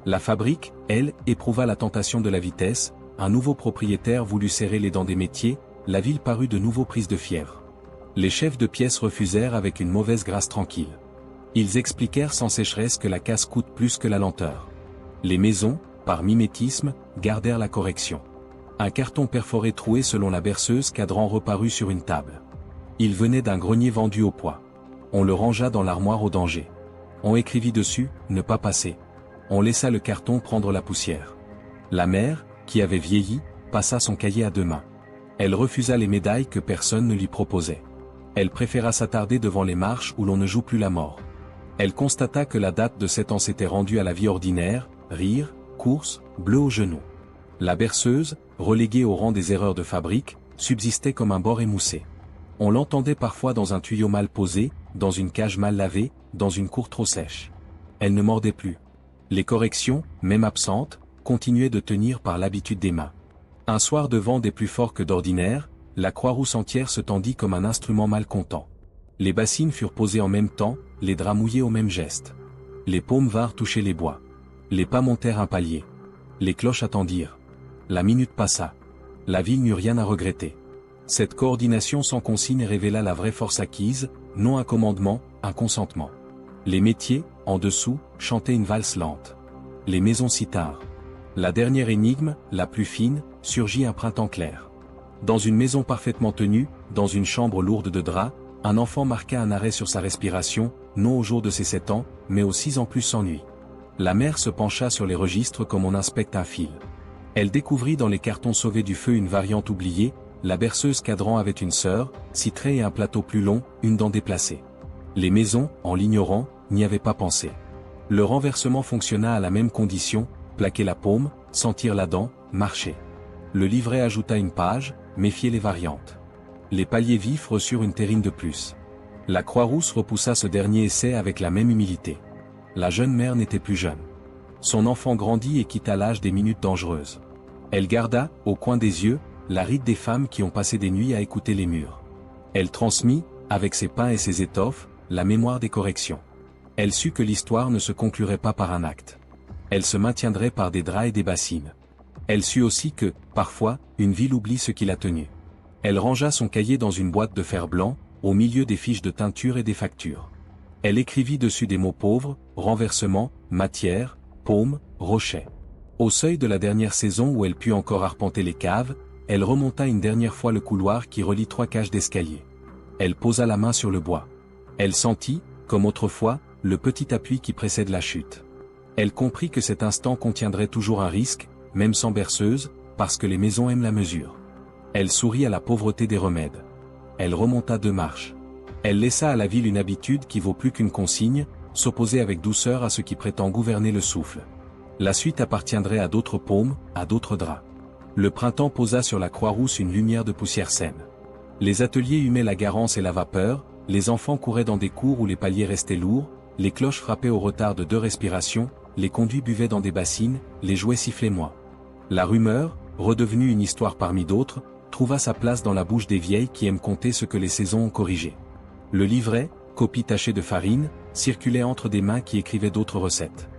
La fabrique, elle, éprouva la tentation de la vitesse, un nouveau propriétaire voulut serrer les dents des métiers, la ville parut de nouveau prise de fièvre. Les chefs de pièce refusèrent avec une mauvaise grâce tranquille. Ils expliquèrent sans sécheresse que la casse coûte plus que la lenteur. Les maisons, par mimétisme, gardèrent la correction. Un carton perforé troué selon la berceuse cadran reparut sur une table. Il venait d'un grenier vendu au poids. On le rangea dans l'armoire au danger. On écrivit dessus « Ne pas passer ». On laissa le carton prendre la poussière. La mère, qui avait vieilli, passa son cahier à 2 mains. Elle refusa les médailles que personne ne lui proposait. Elle préféra s'attarder devant les marches où l'on ne joue plus la mort. Elle constata que la date de 7 ans s'était rendue à la vie ordinaire, rire, course, bleu aux genoux. La berceuse, reléguée au rang des erreurs de fabrique, subsistait comme un bord émoussé. On l'entendait parfois dans un tuyau mal posé, dans une cage mal lavée, dans une cour trop sèche. Elle ne mordait plus. Les corrections, même absentes, continuaient de tenir par l'habitude des mains. Un soir de vent des plus forts que d'ordinaire, la Croix-Rousse entière se tendit comme un instrument malcontent. Les bassines furent posées en même temps, les draps mouillés au même geste. Les paumes vinrent toucher les bois. Les pas montèrent un palier. Les cloches attendirent. La minute passa. La ville n'eut rien à regretter. Cette coordination sans consigne révéla la vraie force acquise, non un commandement, un consentement. Les métiers, en dessous, chantaient une valse lente. Les maisons s'y tinrent. La dernière énigme, la plus fine, surgit un printemps clair. Dans une maison parfaitement tenue, dans une chambre lourde de draps, un enfant marqua un arrêt sur sa respiration, non au jour de ses 7 ans, mais aux 6 ans plus sans nuit. La mère se pencha sur les registres comme on inspecte un fil. Elle découvrit dans les cartons sauvés du feu une variante oubliée, la berceuse cadran avait une sœur, 6 traits et un plateau plus long, une dent déplacée. Les maisons, en l'ignorant, n'y avaient pas pensé. Le renversement fonctionna à la même condition, plaquer la paume, sentir la dent, marcher. Le livret ajouta une page, méfier les variantes. Les paliers vifs reçurent une terrine de plus. La Croix-Rousse repoussa ce dernier essai avec la même humilité. La jeune mère n'était plus jeune. Son enfant grandit et quitta l'âge des minutes dangereuses. Elle garda, au coin des yeux, la ride des femmes qui ont passé des nuits à écouter les murs. Elle transmit, avec ses pains et ses étoffes, la mémoire des corrections. Elle sut que l'histoire ne se conclurait pas par un acte. Elle se maintiendrait par des draps et des bassines. Elle sut aussi que, parfois, une ville oublie ce qui l'a tenue. Elle rangea son cahier dans une boîte de fer blanc, au milieu des fiches de teinture et des factures. Elle écrivit dessus des mots pauvres, renversement, matière, paume, rocher. Au seuil de la dernière saison où elle put encore arpenter les caves, elle remonta une dernière fois le couloir qui relie 3 cages d'escalier. Elle posa la main sur le bois. Elle sentit, comme autrefois, le petit appui qui précède la chute. Elle comprit que cet instant contiendrait toujours un risque, même sans berceuse, parce que les maisons aiment la mesure. Elle sourit à la pauvreté des remèdes. Elle remonta 2 marches. Elle laissa à la ville une habitude qui vaut plus qu'une consigne, s'opposer avec douceur à ce qui prétend gouverner le souffle. La suite appartiendrait à d'autres paumes, à d'autres draps. Le printemps posa sur la Croix-Rousse une lumière de poussière saine. Les ateliers humaient la garance et la vapeur, les enfants couraient dans des cours où les paliers restaient lourds, les cloches frappaient au retard de 2 respirations, les conduits buvaient dans des bassines, les jouets sifflaient moins. La rumeur, redevenue une histoire parmi d'autres, trouva sa place dans la bouche des vieilles qui aiment compter ce que les saisons ont corrigé. Le livret, copie tachée de farine, circulait entre des mains qui écrivaient d'autres recettes.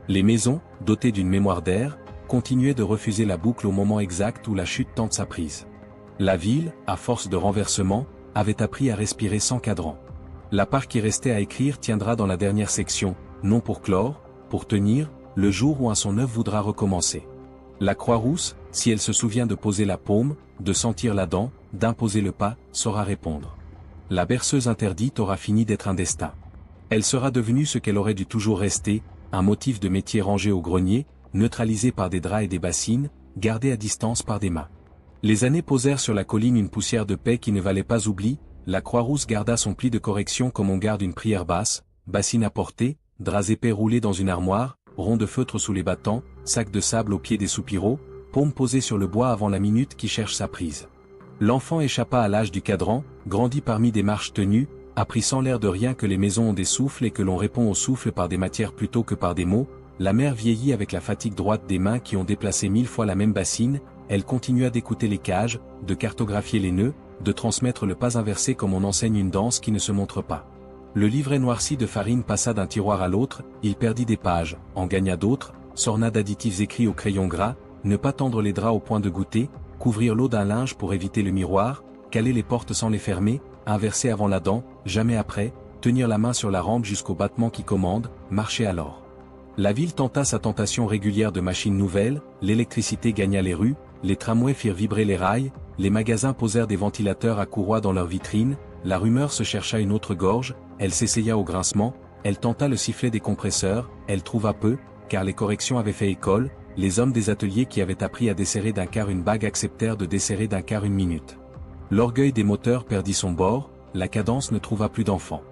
Les maisons, dotées d'une mémoire d'air, continuaient de refuser la boucle au moment exact où la chute tente sa prise. La ville, à force de renversement, avait appris à respirer sans cadran. La part qui restait à écrire tiendra dans la dernière section, non pour clore, pour tenir, le jour où un son neuf voudra recommencer. La Croix-Rousse, si elle se souvient de poser la paume, de sentir la dent, d'imposer le pas, saura répondre. La berceuse interdite aura fini d'être un destin. Elle sera devenue ce qu'elle aurait dû toujours rester, un motif de métier rangé au grenier, neutralisé par des draps et des bassines, gardé à distance par des mains. Les années posèrent sur la colline une poussière de paix qui ne valait pas oubli, la Croix-Rousse garda son pli de correction comme on garde une prière basse, bassine à portée, draps épais roulés dans une armoire, rond de feutre sous les battants, sac de sable au pied des soupiraux, paume posée sur le bois avant la minute qui cherche sa prise. L'enfant échappa à l'âge du cadran, grandit parmi des marches tenues, apprit sans l'air de rien que les maisons ont des souffles et que l'on répond au souffle par des matières plutôt que par des mots. La mère vieillit avec la fatigue droite des mains qui ont déplacé 1000 fois la même bassine, elle continua d'écouter les cages, de cartographier les nœuds, de transmettre le pas inversé comme on enseigne une danse qui ne se montre pas. Le livret noirci de farine passa d'un tiroir à l'autre, il perdit des pages, en gagna d'autres, s'orna d'additifs écrits au crayon gras, ne pas tendre les draps au point de goûter, couvrir l'eau d'un linge pour éviter le miroir, caler les portes sans les fermer, inverser avant la dent, jamais après, tenir la main sur la rampe jusqu'au battement qui commande, marcher alors. La ville tenta sa tentation régulière de machines nouvelles, l'électricité gagna les rues, les tramways firent vibrer les rails, les magasins posèrent des ventilateurs à courroie dans leurs vitrines, la rumeur se chercha une autre gorge, elle s'essaya au grincement, elle tenta le sifflet des compresseurs, elle trouva peu, car les corrections avaient fait école, les hommes des ateliers qui avaient appris à desserrer d'un quart une bague acceptèrent de desserrer d'un quart une minute. L'orgueil des moteurs perdit son bord, la cadence ne trouva plus d'enfants.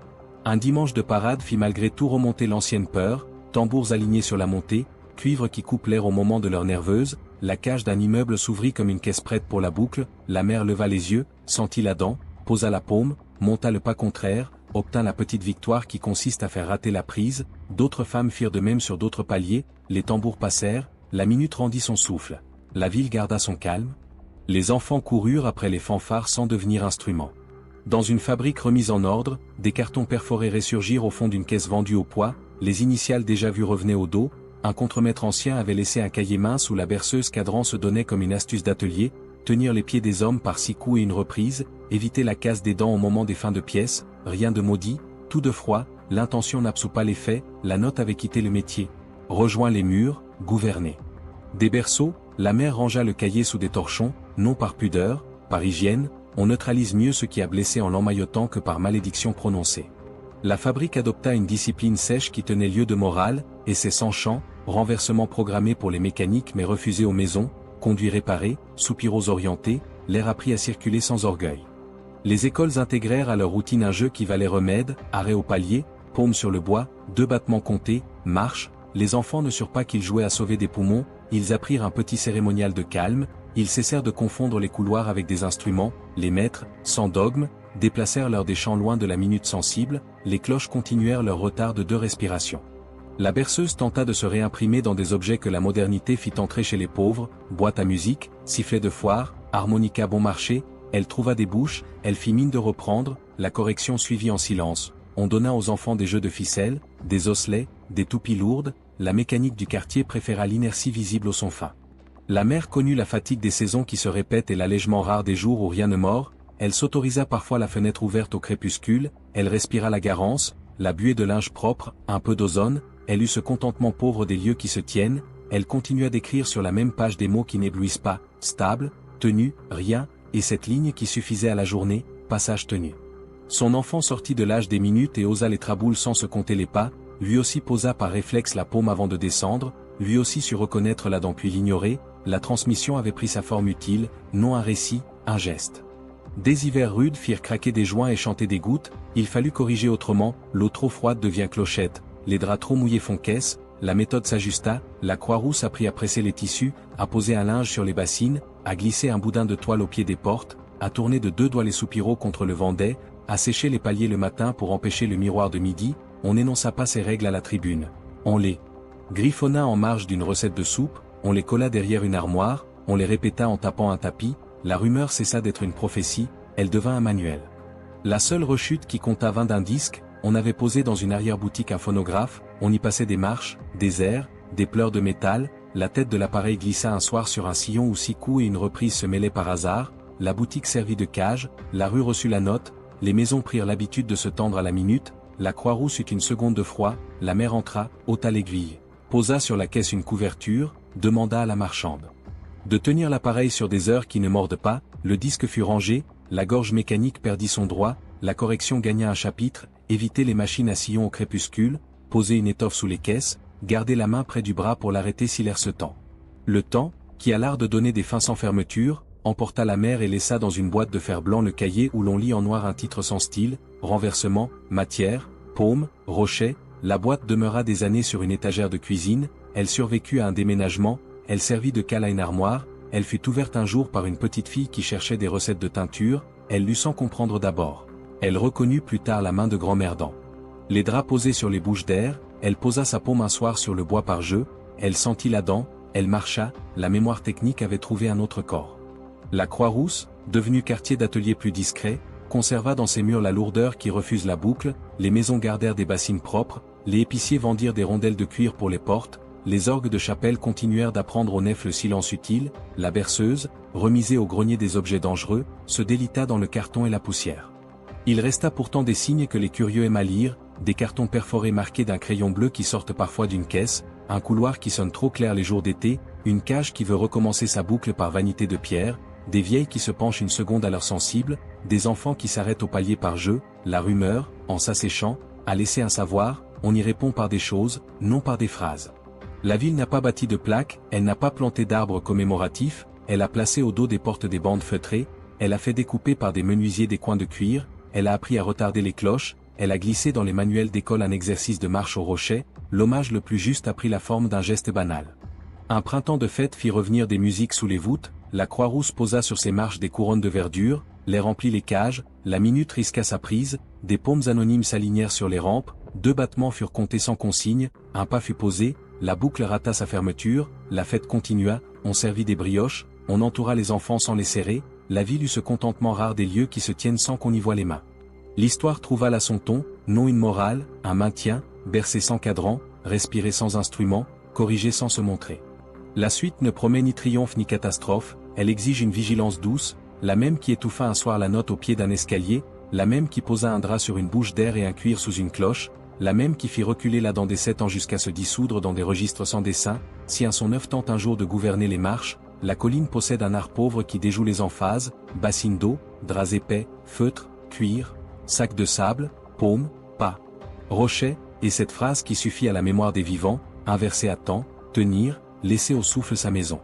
Un dimanche de parade fit malgré tout remonter l'ancienne peur, tambours alignés sur la montée, cuivre qui coupe l'air au moment de leur nerveuse, la cage d'un immeuble s'ouvrit comme une caisse prête pour la boucle, la mère leva les yeux, sentit la dent, posa la paume, monta le pas contraire, obtint la petite victoire qui consiste à faire rater la prise, d'autres femmes firent de même sur d'autres paliers, les tambours passèrent, la minute rendit son souffle. La ville garda son calme. Les enfants coururent après les fanfares sans devenir instruments. Dans une fabrique remise en ordre, des cartons perforés ressurgirent au fond d'une caisse vendue au poids, les initiales déjà vues revenaient au dos, un contremaître ancien avait laissé un cahier mince où la berceuse cadran se donnait comme une astuce d'atelier, tenir les pieds des hommes par 6 coups et une reprise, éviter la casse des dents au moment des fins de pièces, rien de maudit, tout de froid, l'intention n'absout pas les faits, la note avait quitté le métier. Rejoint les murs, gouverner. Des berceaux, la mère rangea le cahier sous des torchons, non par pudeur, par hygiène, on neutralise mieux ce qui a blessé en l'emmaillotant que par malédiction prononcée. La fabrique adopta une discipline sèche qui tenait lieu de morale, essais sans chant, renversement programmé pour les mécaniques mais refusé aux maisons, conduits réparés, soupiraux orientés, l'air appris à circuler sans orgueil. Les écoles intégrèrent à leur routine un jeu qui valait remède, arrêt au palier, paume sur le bois, 2 battements comptés, marche, les enfants ne surent pas qu'ils jouaient à sauver des poumons, ils apprirent un petit cérémonial de calme, ils cessèrent de confondre les couloirs avec des instruments, les maîtres, sans dogme, déplacèrent leurs des chants loin de la minute sensible, les cloches continuèrent leur retard de 2 respirations. La berceuse tenta de se réimprimer dans des objets que la modernité fit entrer chez les pauvres, boîte à musique, sifflet de foire, harmonica bon marché, elle trouva des bouches, elle fit mine de reprendre, la correction suivit en silence, on donna aux enfants des jeux de ficelles, des osselets, des toupies lourdes, la mécanique du quartier préféra l'inertie visible au son fin. La mère connut la fatigue des saisons qui se répètent et l'allègement rare des jours où rien ne mord, elle s'autorisa parfois la fenêtre ouverte au crépuscule, elle respira la garance, la buée de linge propre, un peu d'ozone, elle eut ce contentement pauvre des lieux qui se tiennent, elle continua d'écrire sur la même page des mots qui n'éblouissent pas, stable, tenu, rien, et cette ligne qui suffisait à la journée, passage tenu. Son enfant sortit de l'âge des minutes et osa les traboules sans se compter les pas, lui aussi posa par réflexe la paume avant de descendre, lui aussi sut reconnaître la dent puis l'ignorer, la transmission avait pris sa forme utile, non un récit, un geste. Des hivers rudes firent craquer des joints et chanter des gouttes, il fallut corriger autrement, l'eau trop froide devient clochette, les draps trop mouillés font caisse, la méthode s'ajusta, la Croix-Rousse apprit à presser les tissus, à poser un linge sur les bassines, à glisser un boudin de toile au pied des portes, à tourner de 2 doigts les soupiraux contre le Vendée, à sécher les paliers le matin pour empêcher le miroir de midi, on n'énonça pas ces règles à la tribune. On les griffonna en marge d'une recette de soupe, on les colla derrière une armoire, on les répéta en tapant un tapis, la rumeur cessa d'être une prophétie, elle devint un manuel. La seule rechute qui compta 20 d'un disque, on avait posé dans une arrière-boutique un phonographe, on y passait des marches, des airs, des pleurs de métal, la tête de l'appareil glissa un soir sur un sillon où 6 coups et une reprise se mêlaient par hasard, la boutique servit de cage, la rue reçut la note, les maisons prirent l'habitude de se tendre à la minute, la Croix-Rousse eut une seconde de froid, la mère entra, ôta l'aiguille, posa sur la caisse une couverture, demanda à la marchande de tenir l'appareil sur des heures qui ne mordent pas, le disque fut rangé, la gorge mécanique perdit son droit, la correction gagna un chapitre, éviter les machines à sillon au crépuscule, poser une étoffe sous les caisses, garder la main près du bras pour l'arrêter si l'air se tend. Le temps, qui a l'art de donner des fins sans fermeture, emporta la mère et laissa dans une boîte de fer blanc le cahier où l'on lit en noir un titre sans style, renversement, matière, paume, rochet, la boîte demeura des années sur une étagère de cuisine, elle survécut à un déménagement, elle servit de cale à une armoire, elle fut ouverte un jour par une petite fille qui cherchait des recettes de teinture, elle lut sans comprendre d'abord. Elle reconnut plus tard la main de grand-mère Dan. Les draps posés sur les bouches d'air, elle posa sa paume un soir sur le bois par jeu, elle sentit la dent, elle marcha, la mémoire technique avait trouvé un autre corps. La Croix-Rousse, devenue quartier d'atelier plus discret, conserva dans ses murs la lourdeur qui refuse la boucle, les maisons gardèrent des bassines propres, les épiciers vendirent des rondelles de cuir pour les portes, les orgues de chapelle continuèrent d'apprendre aux nefs le silence utile, la berceuse, remisée au grenier des objets dangereux, se délita dans le carton et la poussière. Il resta pourtant des signes que les curieux aiment à lire, des cartons perforés marqués d'un crayon bleu qui sortent parfois d'une caisse, un couloir qui sonne trop clair les jours d'été, une cage qui veut recommencer sa boucle par vanité de pierre, des vieilles qui se penchent une seconde à l'heure sensible, des enfants qui s'arrêtent au palier par jeu, la rumeur, en s'asséchant, a laissé un savoir, on y répond par des choses, non par des phrases. La ville n'a pas bâti de plaques, elle n'a pas planté d'arbres commémoratifs, elle a placé au dos des portes des bandes feutrées, elle a fait découper par des menuisiers des coins de cuir, elle a appris à retarder les cloches, elle a glissé dans les manuels d'école un exercice de marche au rocher, l'hommage le plus juste a pris la forme d'un geste banal. Un printemps de fête fit revenir des musiques sous les voûtes, la Croix-Rousse posa sur ses marches des couronnes de verdure, l'air remplit les cages, la minute risqua sa prise, des paumes anonymes s'alignèrent sur les rampes, 2 battements furent comptés sans consigne, un pas fut posé, la boucle rata sa fermeture, la fête continua, on servit des brioches, on entoura les enfants sans les serrer, la ville eut ce contentement rare des lieux qui se tiennent sans qu'on y voie les mains. L'histoire trouva là son ton, non une morale, un maintien, bercer sans cadran, respirer sans instrument, corriger sans se montrer. La suite ne promet ni triomphe ni catastrophe, elle exige une vigilance douce, la même qui étouffa un soir la note au pied d'un escalier, la même qui posa un drap sur une bouche d'air et un cuir sous une cloche, la même qui fit reculer la dent des 7 ans jusqu'à se dissoudre dans des registres sans dessin, si un son neuf tente un jour de gouverner les marches, la colline possède un art pauvre qui déjoue les emphases, bassines d'eau, draps épais, feutres, cuir, sacs de sable, paumes, pas, rochers, et cette phrase qui suffit à la mémoire des vivants, inverser à temps, tenir, laisser au souffle sa maison.